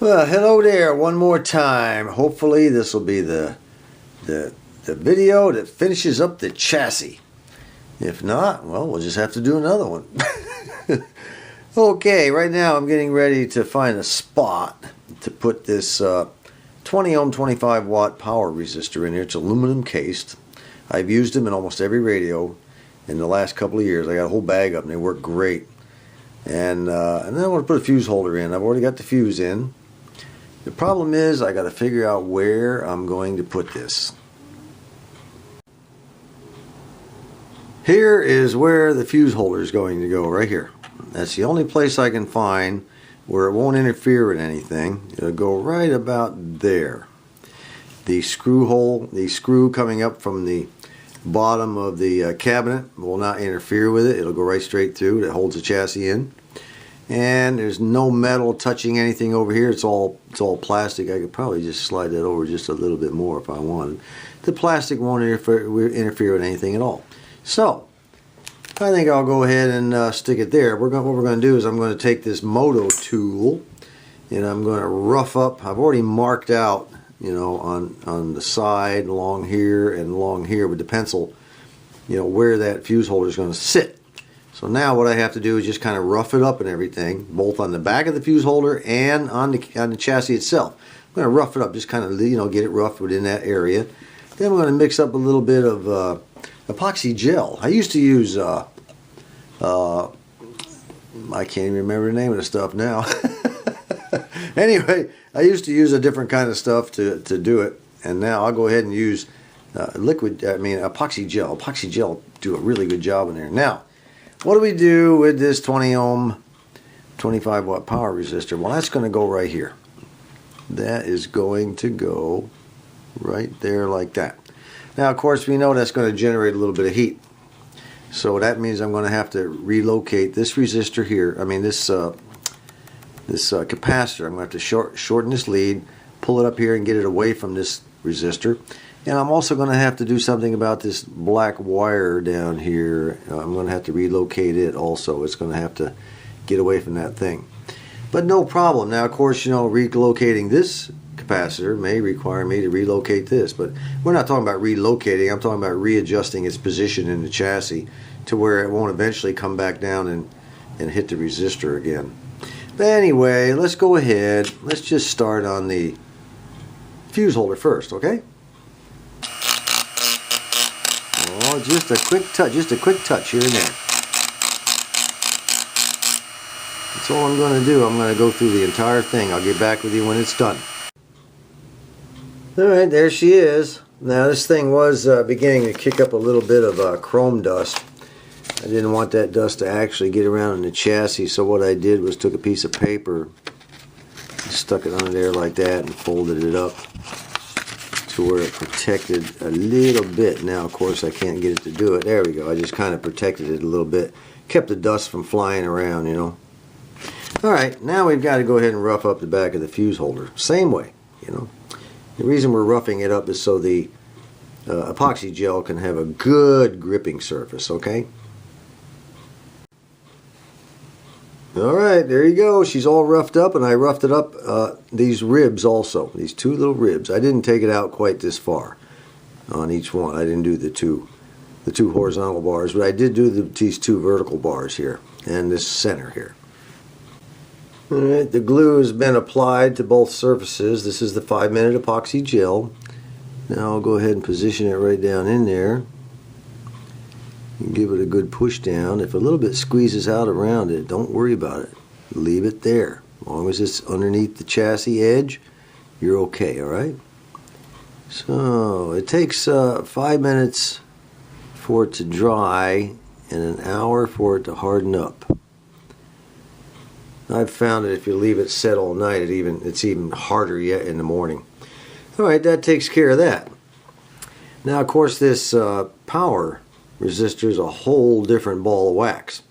Well, hello there one more time. Hopefully this will be the video that finishes up the chassis. If not, well, we'll just have to do another one. Okay, right now I'm getting ready to find a spot to put this 20 ohm 25 watt power resistor in here. It's aluminum cased. I've used them in almost every radio in the last couple of years. I got a whole bag of them. They work great. And then I want to put a fuse holder in. I've already got the fuse in. The problem is I got to figure out where I'm going to put this. Here is where the fuse holder is going to go, right here. That's the only place I can find where it won't interfere with anything. It'll go right about there. The screw hole, the screw coming up from the bottom of the cabinet will not interfere with it. It'll go right straight through. It holds the chassis in. And there's no metal touching anything over here. It's all plastic. I could probably just slide that over just a little bit more if I wanted. The plastic won't interfere with anything at all. So I think I'll go ahead and stick it there. What we're going to do is I'm going to take this moto tool and I'm going to rough up. I've already marked out, you know, on the side, along here and along here with the pencil, you know, where that fuse holder is going to sit. So now what I have to do is just kind of rough it up and everything, both on the back of the fuse holder and on the chassis itself. I'm going to rough it up, just kind of, you know, get it roughed within that area. Then I'm going to mix up a little bit of epoxy gel. I used to use, I can't even remember the name of the stuff now. Anyway, I used to use a different kind of stuff to do it, and now I'll go ahead and use epoxy gel. Epoxy gel do a really good job in there. Now, what do we do with this 20 ohm 25 watt power resistor? Well, that's going to go right here. That is going to go right there like that. Now, of course, we know that's going to generate a little bit of heat. So that means I'm going to have to relocate this resistor here. I mean, this capacitor. I'm going to have to shorten this lead, pull it up here and get it away from this resistor. And I'm also going to have to do something about this black wire down here. I'm going to have to relocate it also. It's going to have to get away from that thing. But no problem. Now, of course, you know, relocating this capacitor may require me to relocate this. But we're not talking about relocating. I'm talking about readjusting its position in the chassis to where it won't eventually come back down and hit the resistor again. But anyway, let's go ahead. Let's just start on the fuse holder first, okay? Oh, just a quick touch here and there. That's all I'm going to do. I'm going to go through the entire thing. I'll get back with you when it's done. Alright, there she is. Now this thing was beginning to kick up a little bit of chrome dust. I didn't want that dust to actually get around in the chassis, so what I did was took a piece of paper, stuck it under there like that, and folded it up to where it protected a little bit. Now, of course, I can't get it to do it. There we go. I just kind of protected it a little bit. Kept the dust from flying around, you know. Alright, now we've got to go ahead and rough up the back of the fuse holder. Same way, you know. The reason we're roughing it up is so the epoxy gel can have a good gripping surface, okay? Alright, there you go. She's all roughed up, and I roughed it up these ribs also. These two little ribs. I didn't take it out quite this far on each one. I didn't do the two horizontal bars, but I did do these two vertical bars here and this center here. Alright, the glue has been applied to both surfaces. This is the 5-minute epoxy gel. Now I'll go ahead and position it right down in there. Give it a good push down. If a little bit squeezes out around it, don't worry about it. Leave it there. As long as it's underneath the chassis edge, you're okay, alright? So, it takes 5 minutes for it to dry and an hour for it to harden up. I've found that if you leave it set all night, it's even harder yet in the morning. Alright, that takes care of that. Now, of course, this power resistor is a whole different ball of wax.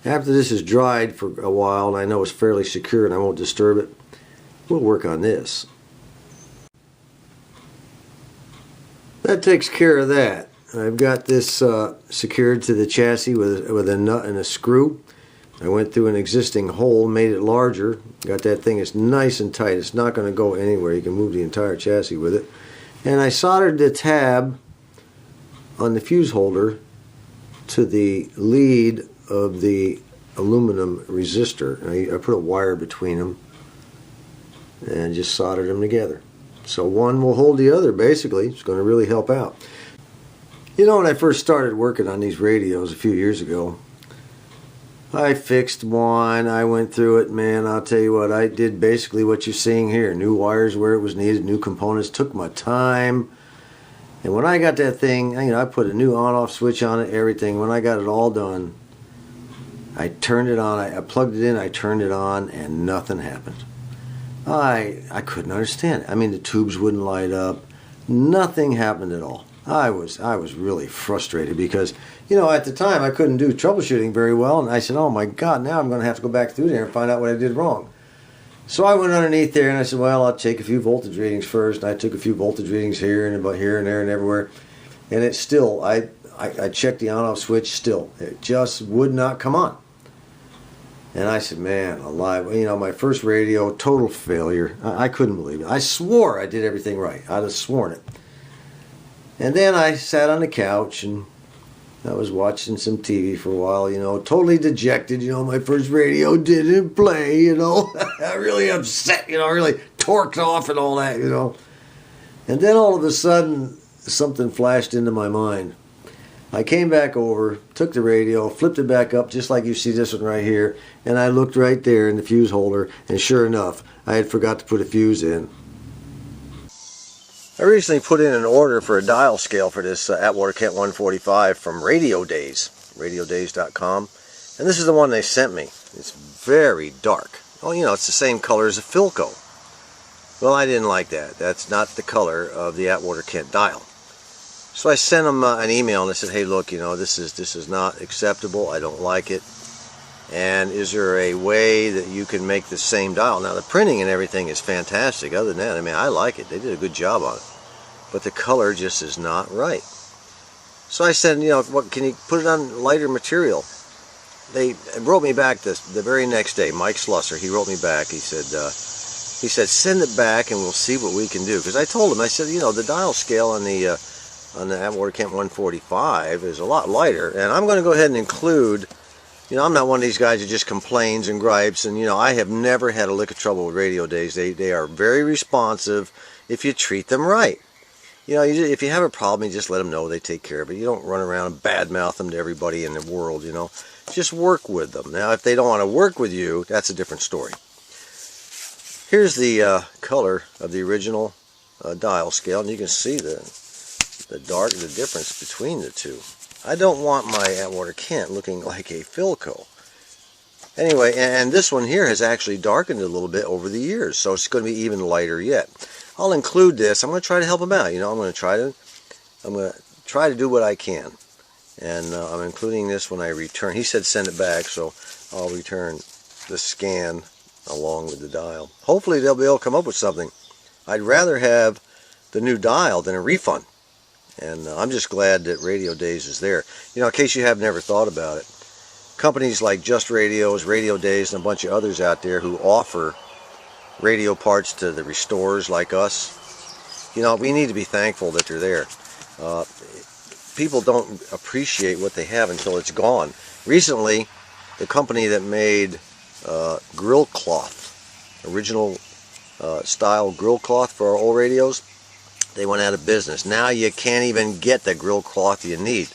After this is dried for a while, and I know it's fairly secure and I won't disturb it, we'll work on this. That takes care of that. I've got this secured to the chassis with a nut and a screw. I went through an existing hole, made it larger, got that thing, it's nice and tight, it's not going to go anywhere, you can move the entire chassis with it. And I soldered the tab on the fuse holder to the lead of the aluminum resistor. I put a wire between them and just soldered them together. So one will hold the other, basically. It's going to really help out. You know, when I first started working on these radios a few years ago, I fixed one, I went through it, man, I'll tell you what, I did basically what you're seeing here. New wires where it was needed, new components, took my time. And when I got that thing, you know, I put a new on-off switch on it, everything. When I got it all done, I turned it on, I plugged it in, I turned it on, and nothing happened. I couldn't understand it. I mean, the tubes wouldn't light up. Nothing happened at all. I was really frustrated because, you know, at the time I couldn't do troubleshooting very well, and I said, oh my God, now I'm going to have to go back through there and find out what I did wrong. So I went underneath there and I said, well, I'll take a few voltage readings first. And I took a few voltage readings here and about here and there and everywhere, and it still, I checked the on-off switch, still, it just would not come on. And I said, man, alive, you know, my first radio, total failure. I couldn't believe it. I swore I did everything right. I'd have sworn it. And then I sat on the couch and I was watching some TV for a while, you know, totally dejected. You know, my first radio didn't play, you know. I really upset, you know, really torqued off and all that, you know. And then all of a sudden, something flashed into my mind. I came back over, took the radio, flipped it back up, just like you see this one right here, and I looked right there in the fuse holder, and sure enough, I had forgot to put a fuse in. I recently put in an order for a dial scale for this Atwater Kent 145 from Radio Days, radiodays.com, and this is the one they sent me. It's very dark. Well, you know, it's the same color as a Philco. Well, I didn't like that. That's not the color of the Atwater Kent dial. So I sent them an email and I said, hey, look, you know, this is not acceptable. I don't like it. And is there a way that you can make the same dial? Now, the printing and everything is fantastic. Other than that, I mean, I like it. They did a good job on it. But the color just is not right. So I said, you know, what, can you put it on lighter material? They wrote me back the very next day. Mike Slusser, he wrote me back. He said, send it back and we'll see what we can do. Because I told him, I said, you know, the dial scale on the Atwater Kent 145 is a lot lighter, and I'm going to go ahead and include, you know, I'm not one of these guys who just complains and gripes, and, you know, I have never had a lick of trouble with Radio Days. They are very responsive if you treat them right. You know, if you have a problem, you just let them know, they take care of it. You don't run around and badmouth them to everybody in the world, you know. Just work with them. Now, if they don't want to work with you, that's a different story. Here's the color of the original dial scale, and you can see the difference between the two. I don't want my Atwater Kent looking like a Philco. Anyway, and this one here has actually darkened a little bit over the years, so it's going to be even lighter yet. I'll include this. I'm going to try to help him out. You know, I'm going to try to do what I can. And I'm including this when I return. He said send it back, so I'll return the scan along with the dial. Hopefully they'll be able to come up with something. I'd rather have the new dial than a refund. And I'm just glad that Radio Days is there. You know, in case you have never thought about it, companies like Just Radios, Radio Days, and a bunch of others out there who offer radio parts to the restorers like us, you know, we need to be thankful that they're there. People don't appreciate what they have until it's gone. Recently, the company that made grill cloth, original style grill cloth for our old radios, they went out of business. Now you can't even get the grill cloth you need.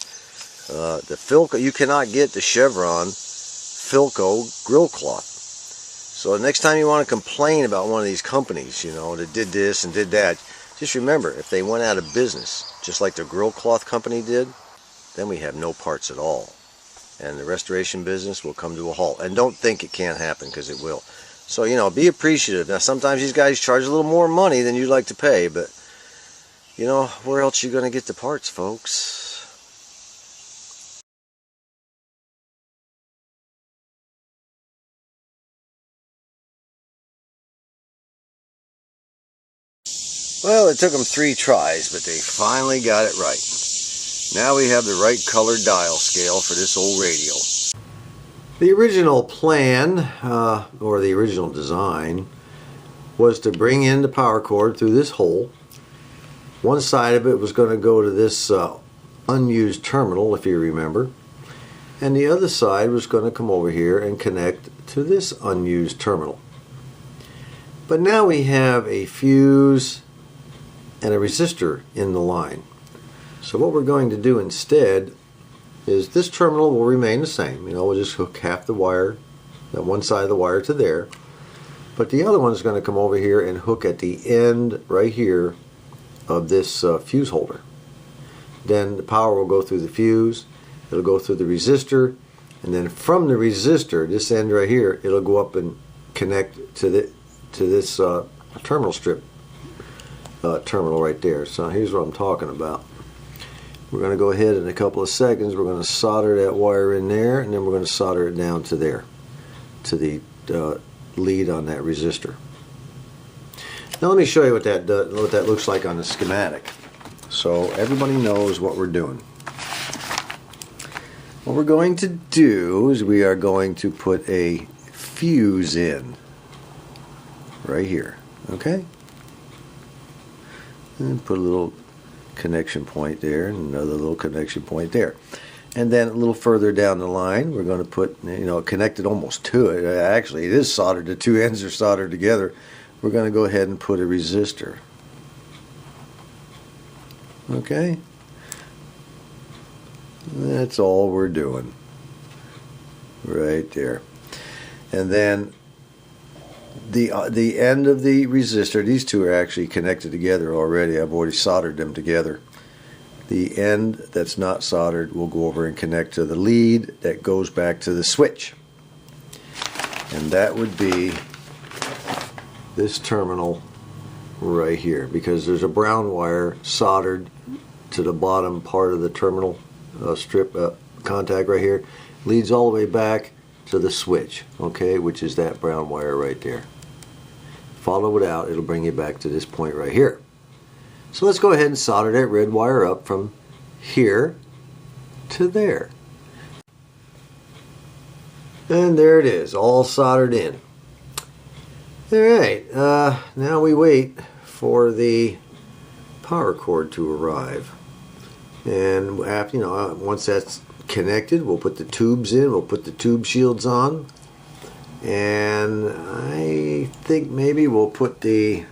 The Philco, you cannot get the Chevron Philco grill cloth. So the next time you want to complain about one of these companies, you know, that did this and did that, just remember, if they went out of business, just like the grill cloth company did, then we have no parts at all. And the restoration business will come to a halt. And don't think it can't happen, because it will. So, you know, be appreciative. Now, sometimes these guys charge a little more money than you'd like to pay, but you know, where else are you going to get the parts, folks? Well, it took them 3 tries, but they finally got it right. Now we have the right color dial scale for this old radio. The original plan, or the original design, was to bring in the power cord through this hole. One side of it was going to go to this unused terminal, if you remember, and the other side was going to come over here and connect to this unused terminal. But now we have a fuse and a resistor in the line. So what we're going to do instead is this terminal will remain the same. You know, we'll just hook half the wire, that one side of the wire, to there. But the other one is going to come over here and hook at the end right here of this fuse holder. Then the power will go through the fuse, it'll go through the resistor, and then from the resistor, this end right here, it'll go up and connect to this terminal strip terminal right there. So here's what I'm talking about. We're going to go ahead in a couple of seconds, we're going to solder that wire in there, and then we're going to solder it down to there, to the lead on that resistor. Now let me show you what that looks like on the schematic, so everybody knows what we're doing. What we're going to do is we are going to put a fuse in right here, okay? And put a little connection point there, and another little connection point there. And then a little further down the line, we're going to put, you know, connected almost to it. Actually, it is soldered. The two ends are soldered together. We're going to go ahead and put a resistor. Okay? That's all we're doing. Right there. And then the end of the resistor, these two are actually connected together already. I've already soldered them together. The end that's not soldered will go over and connect to the lead that goes back to the switch. And that would be this terminal right here, because there's a brown wire soldered to the bottom part of the terminal strip contact right here. Leads all the way back to the switch, okay, which is that brown wire right there. Follow it out, it'll bring you back to this point right here. So let's go ahead and solder that red wire up from here to there. And there it is, all soldered in. Alright, now we wait for the power cord to arrive. And after, you know, once that's connected, we'll put the tubes in, we'll put the tube shields on. And I think maybe we'll put the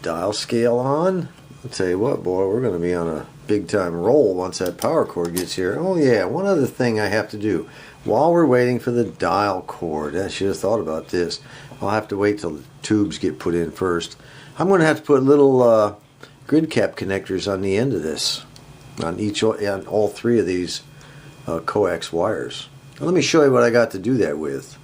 dial scale on. I'll tell you what, boy, we're going to be on a big time roll once that power cord gets here. Oh yeah, one other thing I have to do while we're waiting for the dial cord. I should have thought about this. I'll have to wait till the tubes get put in first. I'm going to have to put little grid cap connectors on the end of this, on all three of these coax wires. Now, let me show you what I got to do that with.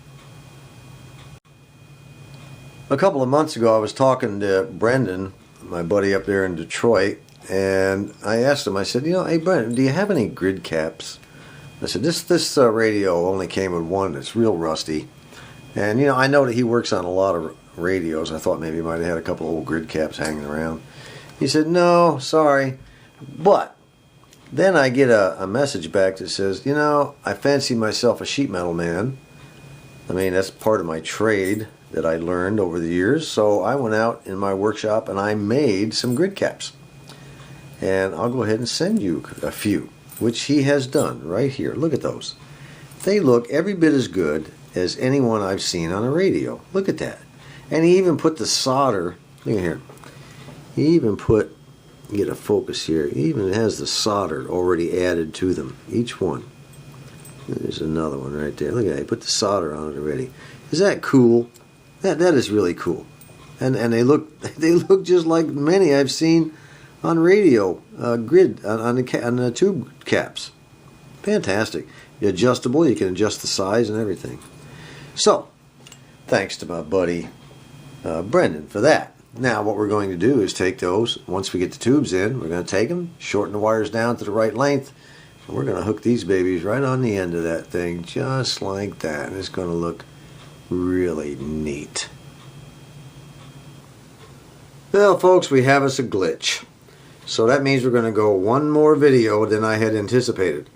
A couple of months ago I was talking to Brendan, my buddy up there in Detroit, and I asked him, I said, you know, hey Brendan, do you have any grid caps? I said, this radio only came with one that's real rusty. And you know, I know that he works on a lot of radios. I thought maybe he might have had a couple of old grid caps hanging around. He said, no, sorry. But then I get a message back that says, you know, I fancy myself a sheet metal man. I mean, that's part of my trade that I learned over the years. So I went out in my workshop and I made some grid caps. And I'll go ahead and send you a few, which he has done right here. Look at those. They look every bit as good as anyone I've seen on a radio. Look at that. And he even put the solder, look at here. He even put, get a focus here, he even has the solder already added to them, each one. There's another one right there. Look at that, he put the solder on it already. Is that cool? That is really cool. And they look just like many I've seen on radio grid on the tube caps. Fantastic. Adjustable, you can adjust the size and everything. So, thanks to my buddy Brendan for that. Now what we're going to do is take those, once we get the tubes in, we're going to take them, shorten the wires down to the right length, and we're going to hook these babies right on the end of that thing, just like that. And it's going to look really neat. Well, folks, we have us a glitch. So that means we're going to go one more video than I had anticipated.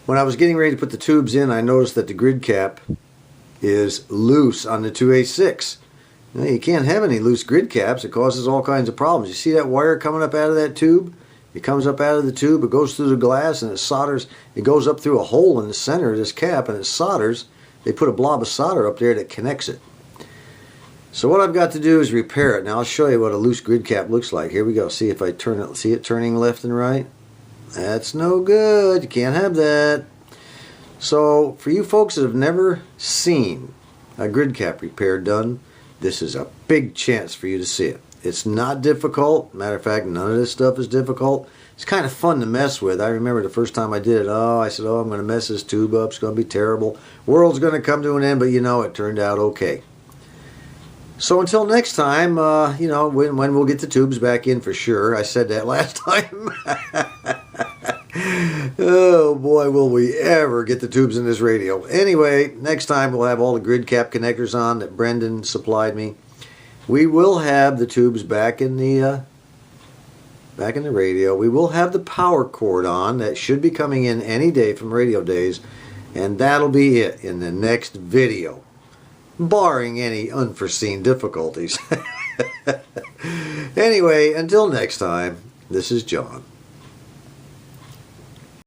When I was getting ready to put the tubes in, I noticed that the grid cap is loose on the 2A6. You can't have any loose grid caps. It causes all kinds of problems. You see that wire coming up out of that tube? It comes up out of the tube, it goes through the glass, and it solders. It goes up through a hole in the center of this cap, and it solders. They put a blob of solder up there that connects it. So what I've got to do is repair it. Now I'll show you what a loose grid cap looks like. Here we go. See if I turn it. See it turning left and right? That's no good. You can't have that. So for you folks that have never seen a grid cap repair done, this is a big chance for you to see it. It's not difficult. Matter of fact, none of this stuff is difficult. It's kind of fun to mess with. I remember the first time I did it, I said, I'm going to mess this tube up. It's going to be terrible. World's going to come to an end, but it turned out okay. So until next time, when we'll get the tubes back in for sure. I said that last time. Oh boy, will we ever get the tubes in this radio. Anyway, next time we'll have all the grid cap connectors on that Brendan supplied me. We will have the tubes back in the radio. We will have the power cord on. That should be coming in any day from Radio Days. And that'll be it in the next video, barring any unforeseen difficulties. Anyway, until next time, this is John.